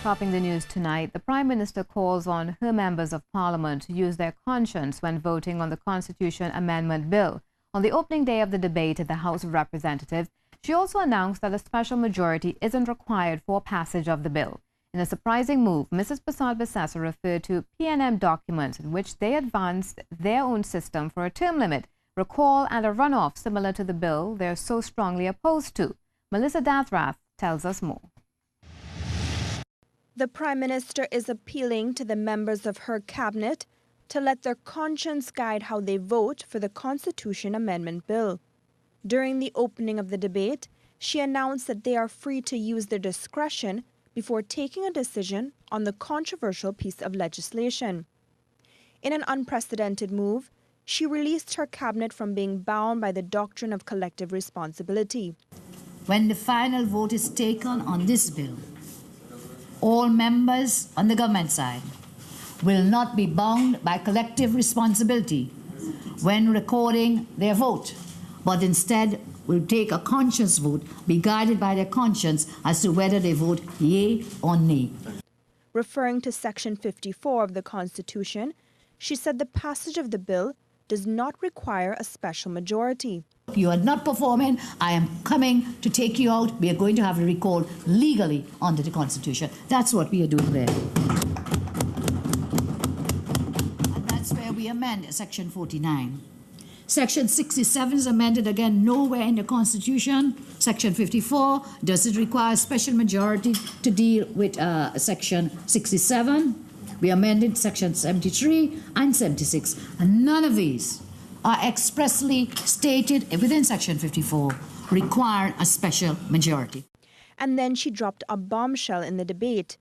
Topping the news tonight, the Prime Minister calls on her members of Parliament to use their conscience when voting on the Constitution Amendment Bill. On the opening day of the debate at the House of Representatives, she also announced that a special majority isn't required for passage of the bill. In a surprising move, Mrs. Prasad-Bissessar referred to PNM documents in which they advanced their own system for a term limit, recall and a runoff similar to the bill they're so strongly opposed to. Melissa Dathrath tells us more. The Prime Minister is appealing to the members of her cabinet to let their conscience guide how they vote for the Constitution Amendment Bill. During the opening of the debate, she announced that they are free to use their discretion before taking a decision on the controversial piece of legislation. In an unprecedented move, she released her cabinet from being bound by the doctrine of collective responsibility. When the final vote is taken on this bill, all members on the government side will not be bound by collective responsibility when recording their vote, but instead will take a conscious vote, be guided by their conscience as to whether they vote yea or nay. Referring to Section 54 of the Constitution, she said the passage of the bill does not require a special majority. You are not performing, I am coming to take you out. We are going to have a recall legally under the Constitution. That's what we are doing there. And that's where we amend Section 49. Section 67 is amended again nowhere in the Constitution. Section 54, does it require a special majority to deal with Section 67? We amended Section 73 and 76, and none of these are expressly stated within Section 54 require a special majority. And then she dropped a bombshell in the debate,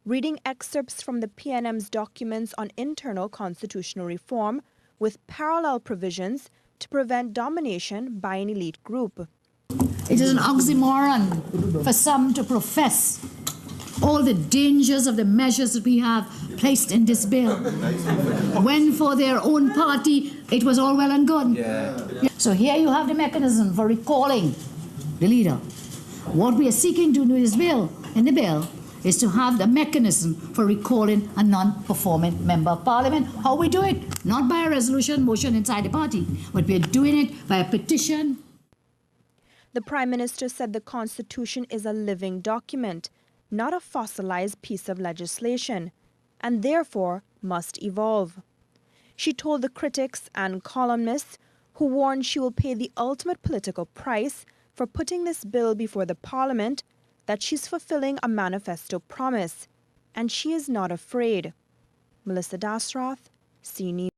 reading excerpts from the PNM's documents on internal constitutional reform with parallel provisions to prevent domination by an elite group. It is an oxymoron for some to profess all the dangers of the measures that we have placed in this bill, when for their own party it was all well and good. So here you have the mechanism for recalling the leader. What we are seeking to do in the bill is to have the mechanism for recalling a non-performing member of Parliament. How we do it? Not by a resolution motion inside the party, but we are doing it by a petition. The Prime Minister said the Constitution is a living document, not a fossilized piece of legislation, and therefore must evolve. She told the critics and columnists who warned she will pay the ultimate political price for putting this bill before the Parliament that she's fulfilling a manifesto promise, and she is not afraid. Melissa Dathrath, CNews.